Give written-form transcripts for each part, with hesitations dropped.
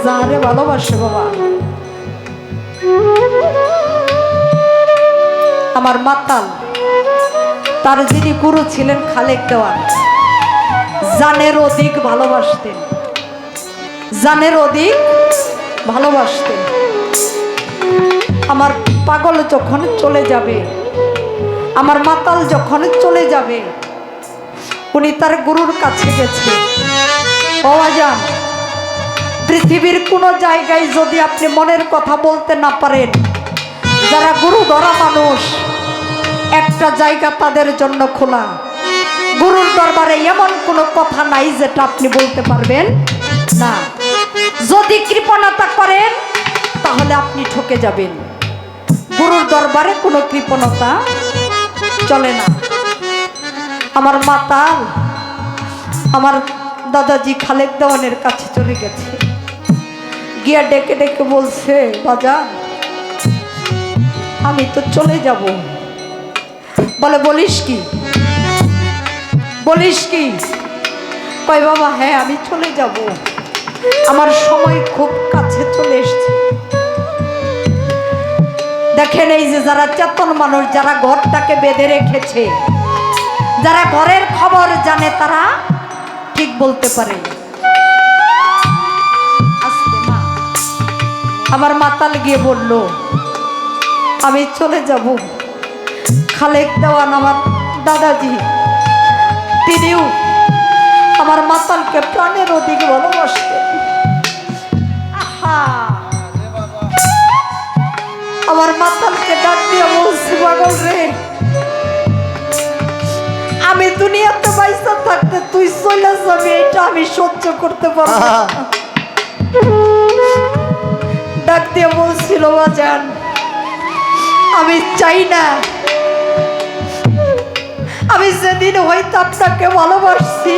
যারে ভালোবাসে বাবা। আমার মাতাল তার যিনি গুরু ছিলেন খালেক দেওয়ান, জানের অধিক ভালোবাসতেন, জানের অধিক ভালোবাসতেন। আমার পাগল যখন চলে যাবে, আমার মাতাল যখন চলে যাবে, উনি তার গুরুর কাছে গেছে। বাবা যান, পৃথিবীর কোনো জায়গায় যদি আপনি মনের কথা বলতে না পারেন, যারা গুরু ধরা মানুষ, একটা জায়গা তাদের জন্য খোলা। গুরুর দরবারে এমন কোনো কথা নাই যেটা আপনি বলতে পারবেন না। যদি কৃপণতা করেন তাহলে আপনি ঠকে যাবেন। গুরুর দরবারে কোনো কৃপণতা চলে না। আমার মাতাল আমার দাদাজি খালেক দেওয়ানের কাছে চলে গেছে, গিয়া ডেকে ডেকে বলছে, বাজান আমি তো চলে যাব। বলে বলিস কি, বলিস কি? কয় বাবা হ্যাঁ আমি চলে যাব, আমার সময় খুব কাছে চলে এসছে। দেখেন এই যে যারা চেতন মানুষ, যারা ঘরটাকে বেঁধে রেখেছে, যারা ঘরের খবর জানে, তারা ঠিক বলতে পারে। আমার মাতাল গিয়ে বলল আমি চলে যাব। খালেক দেওয়ান আমার দাদাজি, তিনিও আমার মাতালকে প্রাণের অধিক ভালোবাসতেন। আমার মাতালকে ডাক দিয়ে বলছি, পাগল রে, আমি দুনিয়াতে বাইসা থাকতে তুই চলে যাবি, এটা আমি সহ্য করতে পারবো না। ডাক দিয়ে বলছিল, বাজান আমি চাই না, আমি যেদিন হয়তো আপনাকে ভালোবাসছি,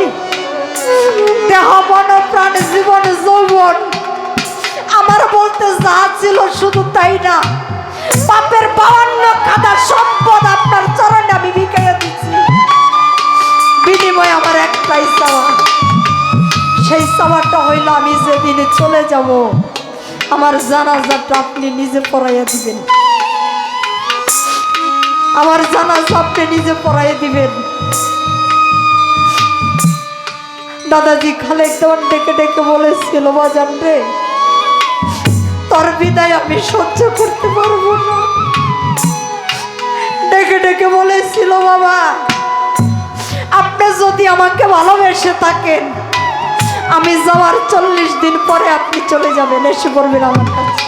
দেহ মন প্রাণ জীবন যৌবন আমার বলতে যা ছিল শুধু তাই না, পাপের 52 কাঁদা সম্পদ আপনার চরণে আমি বিকাইয়া দিচ্ছি। বিনিময় আমার একটাই চাওয়া, সেই চাওয়াটা হইল আমি যেদিন চলে যাব আমার জানাজাটা আপনি নিজে পড়াইয়া দিবেন, আমার জানাজা আপনি নিজে পড়াইয়া দিবেন। দাদাজি খালেক দেওয়ান ডেকে ডেকে বলেছিল, বাজান রে, তোর বিদায় আমি সহ্য করতে পারবো না। ডেকে ডেকে বলেছিল, বাবা আপনি যদি আমাকে ভালোবেসে থাকেন, আমি যাওয়ার 40 দিন পরে আপনি চলে যাবেন, এসে পড়বেন আমার কাছে।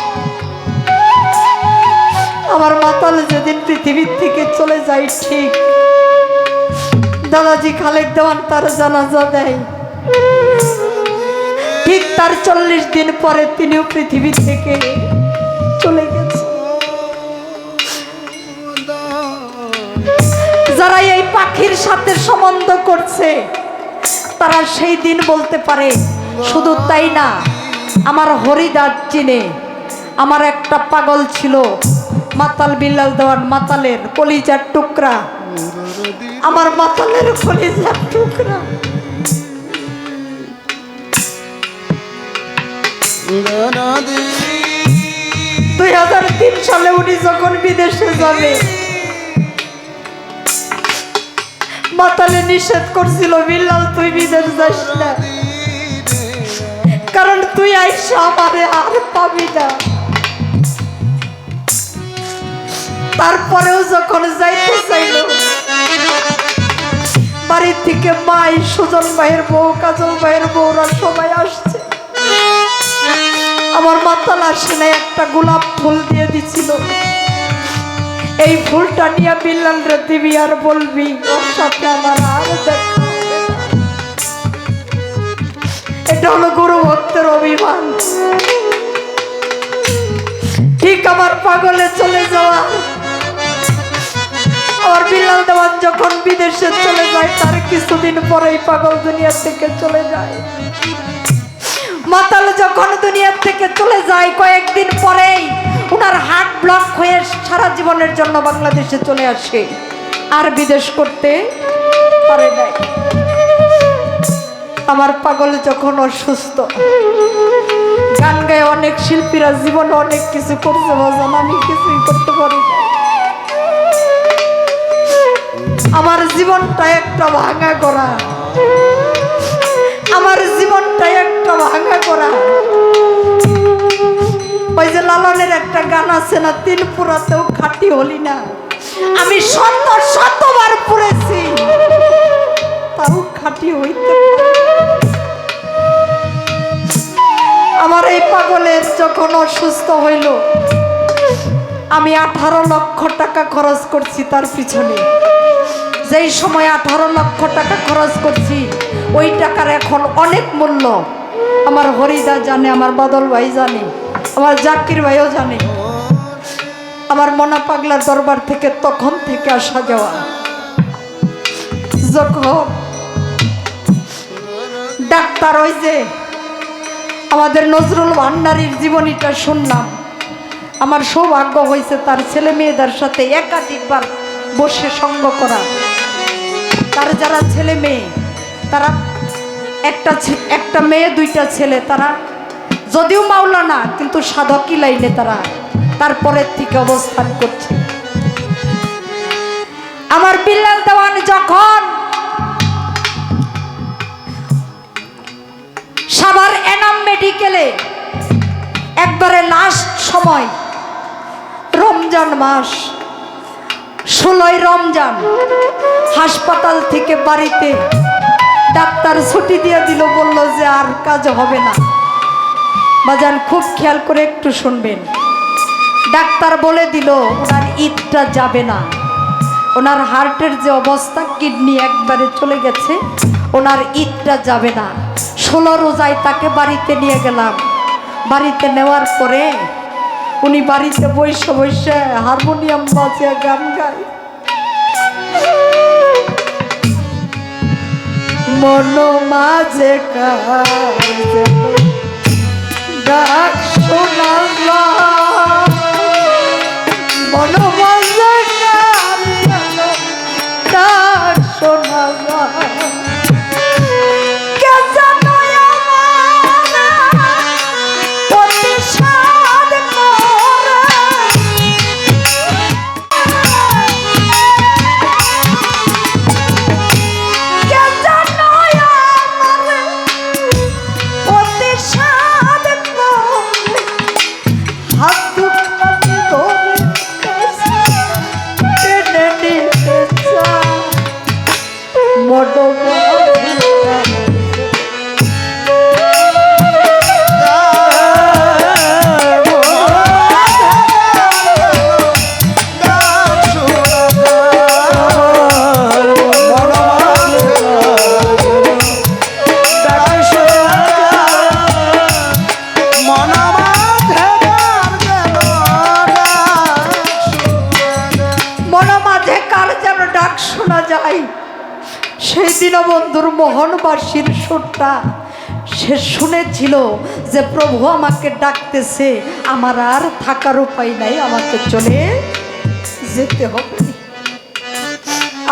আমার মাতাল যেদিন পৃথিবীর থেকে চলে যায়, ঠিক দাদাজি খালেক দেওয়ান তার জানাজা দেয়, ঠিক তার 40 দিন পরে তিনিও পৃথিবী থেকে চলে গেছে। যারা এই পাখির সাথে সম্বন্ধ করছে তারা সেই দিন বলতে পারে। শুধু তাই না, আমার হরিদাস চিনে, আমার একটা পাগল ছিল মাতাল বিল্লাল দেওয়ান, মাতালের কলিজার টুকরা, আমার মাতালের কলিজার টুকরা। 2003 সালে উনি যখন বিদেশে যাবে, মাতালে নিষেধ করছিল, বিল্লাল তুই বিদেশ যাস না, কারণ তুই আইসা আমারে আর পাবি না। তারপরেও যখন যাইতে চাইল, বাড়ির থেকে মাই, সুজন ভাইয়ের বউ, কাজল ভাইয়ের বউরা সবাই আসছে, আমার মাতাল আসে না, একটা গোলাপ ফুল দিয়ে দিছিল, এই ফুলটা নিয়ে বিল্লাল রে দিবি আর বলবি ওর সাথে আমার আর দেখা হবে না। এটা হলো গুরু ভক্তের অভিমান। ঠিক আমার পাগলে চলে যাওয়া, আমার বিল্লাল দেওয়ান যখন বিদেশে চলে যায়, তার কিছুদিন পরেই পাগল দুনিয়া থেকে চলে যায়। মাতাল যখন দুনিয়া থেকে চলে যায়, কয়েকদিন পরেই ওনার হার্ট ব্লক হয়ে সারা জীবনের জন্য বাংলাদেশে চলে আসে, আর বিদেশ করতে পারে নাই। আমার পাগল যখন অসুস্থ, গান গায়ে অনেক শিল্পীরা জীবনে অনেক কিছু করছে বাজান, আমি কিছুই করতে পারি না। আমার জীবনটা একটা ভাঙা করা, আমার জীবনটা একটা ভাঙা করা। ওই যে লালনের একটা গান আছে না, তিন পুরাতেও খাঁটি হলি না। আমি শতবার পুড়েছি, তাও খাঁটি হইতে পারি। আমার এই পাগলের যখন অসুস্থ হইল, আমি 18 লক্ষ টাকা খরচ করছি তার পিছনে। যেই সময় 18 লক্ষ টাকা খরচ করছি, ওই টাকার এখন অনেক মূল্য। আমার হরিদা জানে, আমার বাদল ভাই জানে, আমার জাকির ভাইও জানে। আমার মনা পাগলার দরবার থেকে তখন থেকে আসা যাওয়া। যখন ডাক্তার ওই যে আমাদের নজরুল ভান্ডারীর জীবনীটা শুনলাম, আমার সৌভাগ্য হয়েছে তার ছেলে মেয়েদের সাথে একাধিকবার বসে সঙ্গ করা। তার যারা ছেলে মেয়ে, তারা একটা মেয়ে দুইটা ছেলে, তারা যদিও মাওলানা কিন্তু সাধকি লাইনে তারা তারপরের থেকে অবস্থান করছে। আমার বিল্লাল দেওয়ান যখন সাভার এনাম মেডিকেলে একবারে লাস্ট সময়, রমজান মাস, 16ই রমজান, হাসপাতাল থেকে বাড়িতে ডাক্তার ছুটি দিয়ে দিল, বলল যে আর কাজ হবে না। বাজান খুব খেয়াল করে একটু শুনবেন। ডাক্তার বলে দিল ওনার ঈদটা যাবে না, ওনার হার্টের যে অবস্থা, কিডনি একবারে চলে গেছে, ওনার ঈদটা যাবে না। 16 রোজায় তাকে বাড়িতে নিয়ে গেলাম। বাড়িতে নেওয়ার পরে উনি বাড়িতে বসে বসে হারমোনিয়াম বাজিয়ে গান গায়। মন মাঝে ডাক শোনা যায়, মন মাঝে ডাক শোনা যায়। সেই দীনবন্ধুর মোহনবাসীর সুরটা সে শুনেছিল যে প্রভু আমাকে ডাকতেছে, আমার আর থাকার উপায় নাই, আমাকে চলে যেতে হবে।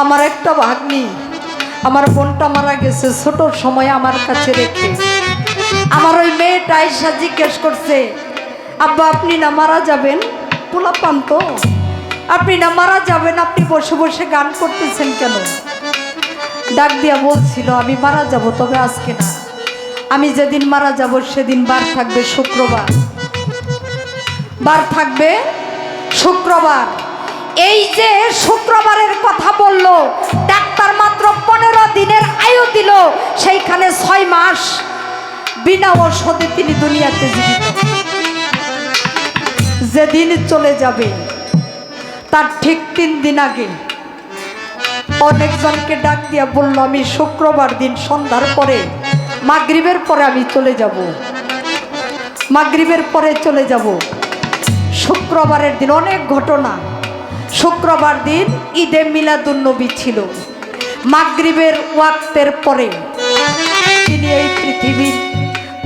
আমার একটা ভাগ্নি, আমার বোনটা মারা গেছে ছোট সময় আমার কাছে রেখে। আমার ওই মেয়েটা এসে জিজ্ঞেস করছে, আব্বা আপনি না মারা যাবেন? পোলাপান তো, আপনি না মারা যাবেন, আপনি বসে বসে গান করতেছেন কেন? ডাক দিয়া বলছিল আমি মারা যাব, তবে আজকে না, আমি যেদিন মারা যাব সেদিন বার থাকবে শুক্রবার, বার থাকবে শুক্রবার। এই যে শুক্রবারের কথা বলল, ডাক্তার মাত্র 15 দিনের আয়ু দিল, সেইখানে 6 মাস বিনা ঔষধে তিনি দুনিয়াতে জীবিত। যেদিন চলে যাবে তার ঠিক 3 দিন আগে অনেকজনকে ডাক দিয়া বলল আমি শুক্রবার দিন সন্ধ্যার পরে, মাগরিবের পরে আমি চলে যাব, মাগরিবের পরে চলে যাব। শুক্রবারের দিন অনেক ঘটনা। শুক্রবার দিন ঈদে মিলাদুন্নবী ছিল। মাগরিবের ওয়াক্তের পরে তিনি এই পৃথিবীর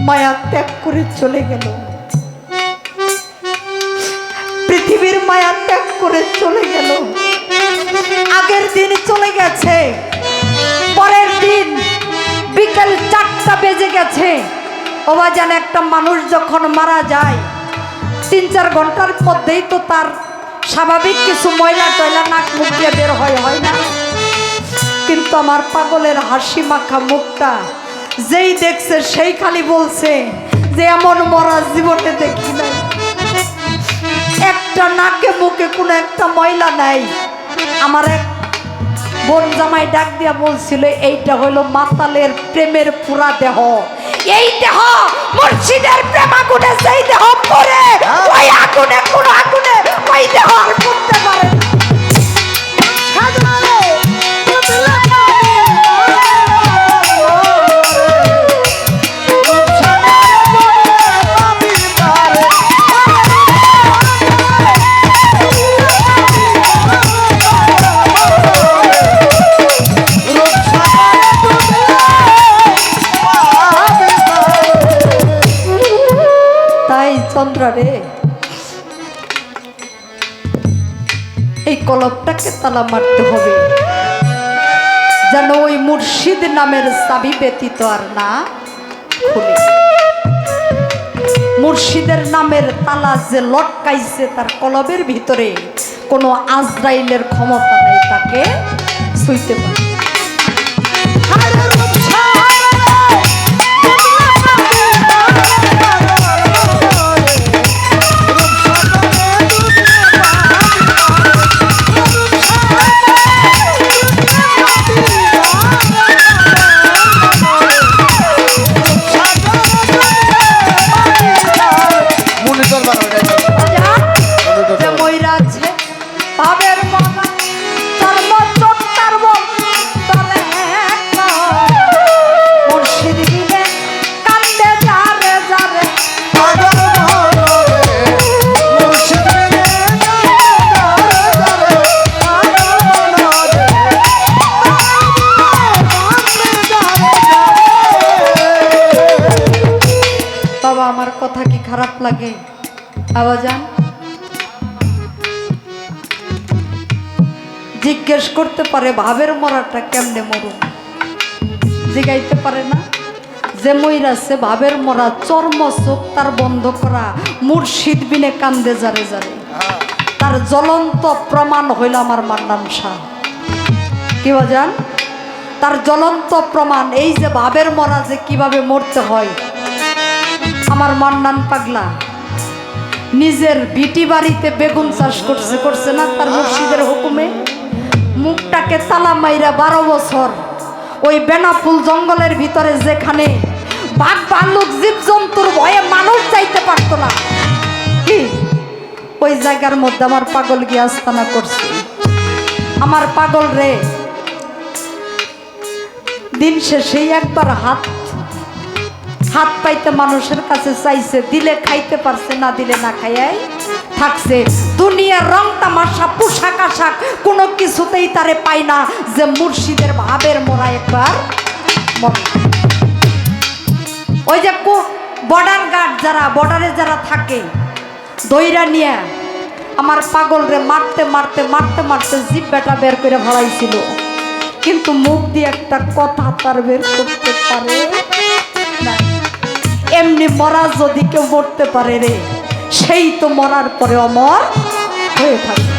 মায়া ত্যাগ করে চলে গেল, পৃথিবীর মায়া ত্যাগ করে চলে গেল। আগের দিন চলে গেছে, পরের দিন বিকেল 4টা বেজে গেছে, ও বাজান একটা মানুষ যখন মারা যায় 3-4 ঘন্টার মধ্যেই তো তার স্বাভাবিক কিছু ময়লা টয়লা নাক মুখ দিয়ে বের হয় না? কিন্তু আমার পাগলের হাসি মাখা মুখটা যেই দেখছে সেই খালি বলছে যে এমন মরা জীবনে দেখি নাই, একটা নাকে মুখে কোনো একটা ময়লা নাই। আমার এক বোন জামাই ডাক দিয়া বলছিল এইটা হলো মাতালের প্রেমের পুরা দেহ, এই দেহ মুর্শিদের প্রেম আগুনে সেই দেহ পড়ে ওই আগুনে কোন আগুনে ওই দেহ আর পড়তে পারে না। চন্দ্রা রে, এই কলবটাকে তালা মারতে হবে যেন ওই মুর্শিদ নামের চাবি ব্যতীত আর না খুলে। মুর্শিদের নামের তালা যে লটকাইছে তার কলবের ভিতরে কোনো আজরাইলের ক্ষমতা নেই তাকে ছুঁইতে পারে। আমার কথা কি খারাপ লাগে আবাজান? জিজ্ঞেস করতে পারে ভাবের মরাটা কেমনে মরুম, জিগাইতে পারে না যে মইরাছে ভাবের মরা চর্ম চোখ তার বন্ধ করা মুর্শিদ বিনে কান্দে যারে যারে। তার জ্বলন্ত প্রমাণ হইল আমার মান্নান শাহ। কি বাজান? তার জ্বলন্ত প্রমাণ এই যে ভাবের মরা যে কিভাবে মরতে হয়। আমার মান্নান পাগলা নিজের ভিটি বাড়িতে বেগুন চাষ করছে না তার মুর্শিদের হুকুমে, মুখটাকে তালা মাইরা 12 বছর ওই বেনাফুল জঙ্গলের ভিতরে যেখানে বাঘ ভাল্লুক জীবজন্তুর ভয়ে মানুষ যাইতে পারতো না, কি ওই জায়গার মধ্যে আমার পাগল গিয়ে আস্তানা করছে। আমার পাগল রে দিন শেষেই একবার হাত পাইতে মানুষের কাছে চাইছে, দিলে খাইতে পারছে, না দিলে না খাইয়াই থাকছে। দুনিয়ার রং তামাশা পোশাক আশাক কোনো কিছুতেই তারে পায় না যে মুর্শিদের ভাবের মোরা একবার। ওই যে বর্ডার গার্ড যারা বর্ডারে যারা থাকে দইরা নিয়ে আমার পাগল রে মারতে মারতে মারতে মারতে জিহ্বাটা বের করে ভাড়াইছিল, কিন্তু মুখ দিয়ে একটা কথা তার বের করতে পারে না। এমনি মরা যদি কেউ মরতে পারে রে, সেই তো মরার পরে অমর হয়ে থাকে।